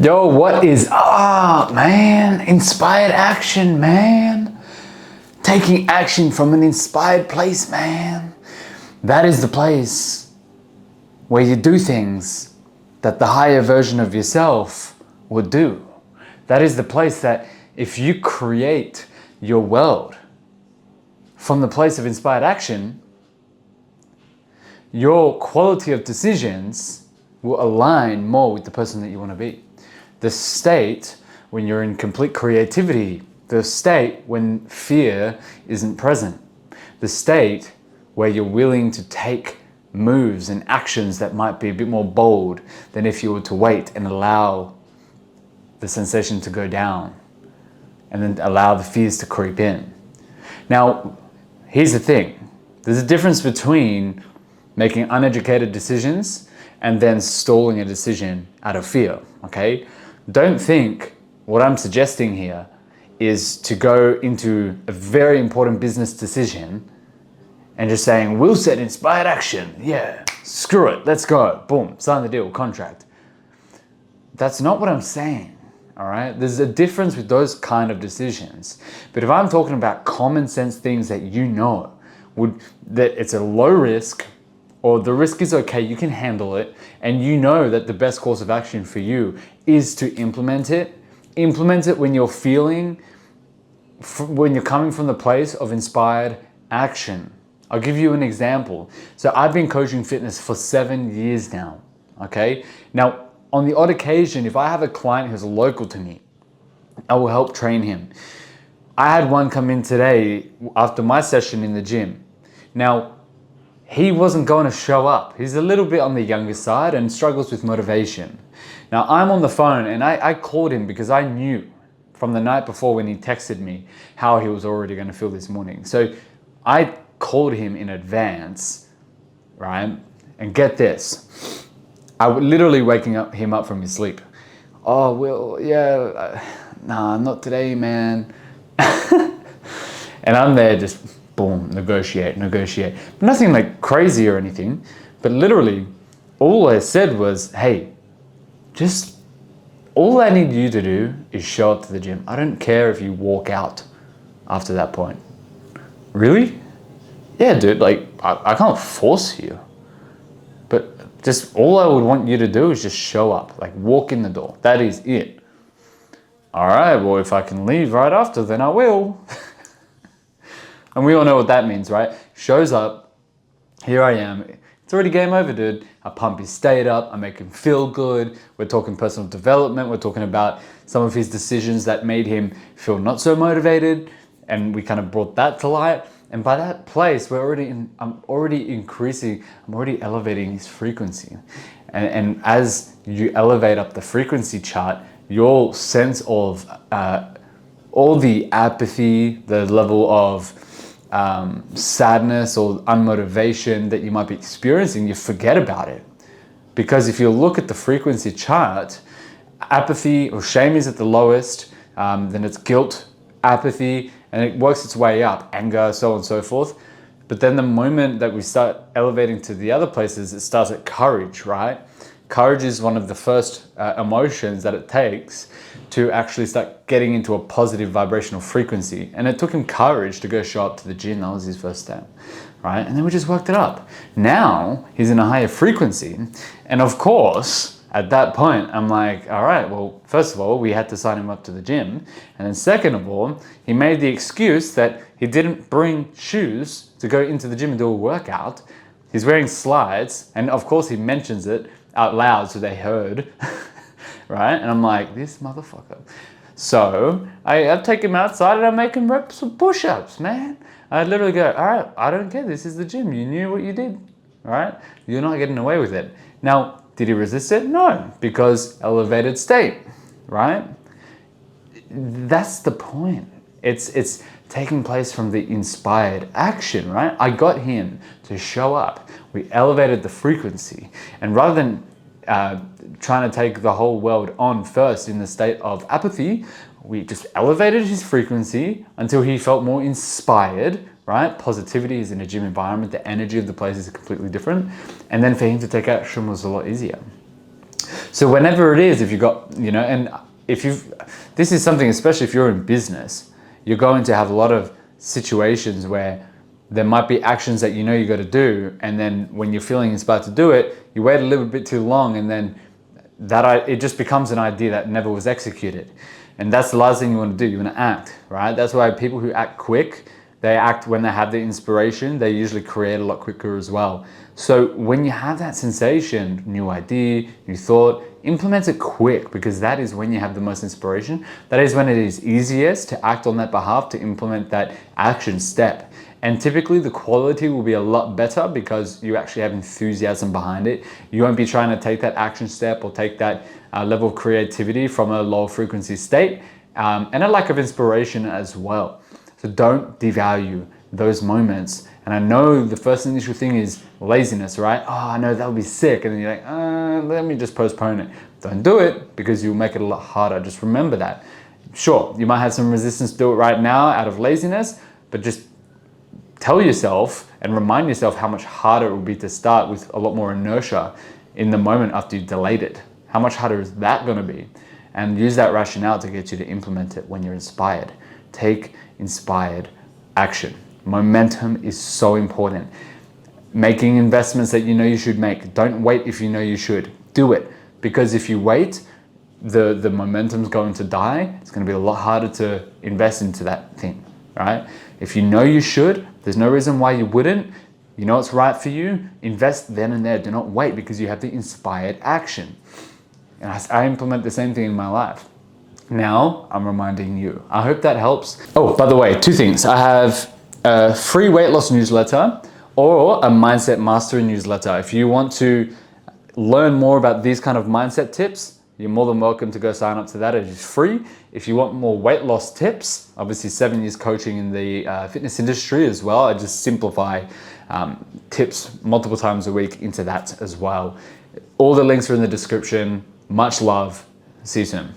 Yo, what is up, man? Inspired action, man. Taking action from an inspired place, man. That is the place where you do things that the higher version of yourself would do. That is the place that if you create your world from the place of inspired action, your quality of decisions will align more with the person that you want to be. The state when you're in complete creativity, the state when fear isn't present, the state where you're willing to take moves and actions that might be a bit more bold than if you were to wait and allow the sensation to go down and then allow the fears to creep in. Now, here's the thing. There's a difference between making uneducated decisions and then stalling a decision out of fear, okay? Don't think what I'm suggesting here is to go into a very important business decision and just saying, we'll set inspired action. Yeah, screw it, let's go. Boom, sign the deal, contract. That's not what I'm saying, all right? There's a difference with those kind of decisions. But if I'm talking about common sense things that you know, that it's a low risk, or the risk is okay, you can handle it, and you know that the best course of action for you is to implement it. Implement it when you're feeling, when you're coming from the place of inspired action. I'll give you an example. So I've been coaching fitness for 7 years now, okay? Now, on the odd occasion, if I have a client who's local to me, I will help train him. I had one come in today after my session in the gym. Now, he wasn't going to show up. He's a little bit on the younger side and struggles with motivation. Now I'm on the phone and I called him because I knew from the night before when he texted me how he was already going to feel this morning. So I called him in advance, right? And get this, I was literally waking him up from his sleep. Oh, well, yeah, nah, not today, man. And I'm there just boom, negotiate. Nothing like crazy or anything, but literally all I said was, hey, just all I need you to do is show up to the gym. I don't care if you walk out after that point. Really? Yeah, dude, like I can't force you, but just all I would want you to do is just show up, like walk in the door. That is it. All right, well, if I can leave right after, then I will. And we all know what that means, right? Shows up, here I am. It's already game over, dude. I pump his state up, I make him feel good. We're talking personal development. We're talking about some of his decisions that made him feel not so motivated. And we kind of brought that to light. And by that place, I'm already elevating his frequency. And as you elevate up the frequency chart, your sense of all the apathy, the level of sadness or unmotivation that you might be experiencing, you forget about it. Because if you look at the frequency chart, apathy or shame is at the lowest, then it's guilt, apathy, and it works its way up, anger, so on and so forth. But then the moment that we start elevating to the other places, it starts at courage, right? Courage is one of the first emotions that it takes to actually start getting into a positive vibrational frequency. And it took him courage to go show up to the gym. That was his first step, right? And then we just worked it up. Now he's in a higher frequency. And of course, at that point, I'm like, all right, well, first of all, we had to sign him up to the gym. And then second of all, he made the excuse that he didn't bring shoes to go into the gym and do a workout. He's wearing slides. And of course, he mentions it out loud so they heard. Right? And I'm like, this motherfucker. So I take him outside and I make him rep some push-ups, man. I literally go, all right, I don't care. This is the gym. You knew what you did, all right? You're not getting away with it. Now, did he resist it? No, because elevated state, right? That's the point. It's taking place from the inspired action, right? I got him to show up. We elevated the frequency. And rather than trying to take the whole world on first in the state of apathy, we just elevated his frequency until he felt more inspired, right? Positivity is in a gym environment. The energy of the place is completely different. And then for him to take action was a lot easier. So whenever it is, if you've got, and if you've, this is something, especially if you're in business, you're going to have a lot of situations where there might be actions that you got to do, and then when you're feeling inspired to do it, you wait a little bit too long, and then it just becomes an idea that never was executed. And that's the last thing you want to do. You want to act, right? That's why people who act quick, they act when they have the inspiration, they usually create a lot quicker as well. So when you have that sensation, new idea, new thought, implement it quick, because that is when you have the most inspiration. That is when it is easiest to act on that behalf, to implement that action step. And typically the quality will be a lot better because you actually have enthusiasm behind it. You won't be trying to take that action step or take that level of creativity from a low frequency state, and a lack of inspiration as well. So don't devalue those moments. And I know the first initial thing is laziness, right? Oh, I know that would be sick. And then you're like, let me just postpone it. Don't do it, because you'll make it a lot harder. Just remember that. Sure, you might have some resistance to do it right now out of laziness, but just tell yourself and remind yourself how much harder it will be to start with a lot more inertia in the moment after you've delayed it. How much harder is that going to be? And use that rationale to get you to implement it when you're inspired. Take inspired action. Momentum is so important. Making investments that you should make. Don't wait if you should. Do it. Because if you wait, the momentum's going to die. It's going to be a lot harder to invest into that thing, right? If you should, there's no reason why you wouldn't. You know what's right for you, invest then and there. Do not wait, because you have the inspired action. And I implement the same thing in my life. Now I'm reminding you. I hope that helps. Oh, by the way, 2 things. I have a free weight loss newsletter or a mindset mastery newsletter. If you want to learn more about these kind of mindset tips, you're more than welcome to go sign up to that. It is free. If you want more weight loss tips, obviously 7 years coaching in the fitness industry as well. I just simplify tips multiple times a week into that as well. All the links are in the description. Much love. See you soon.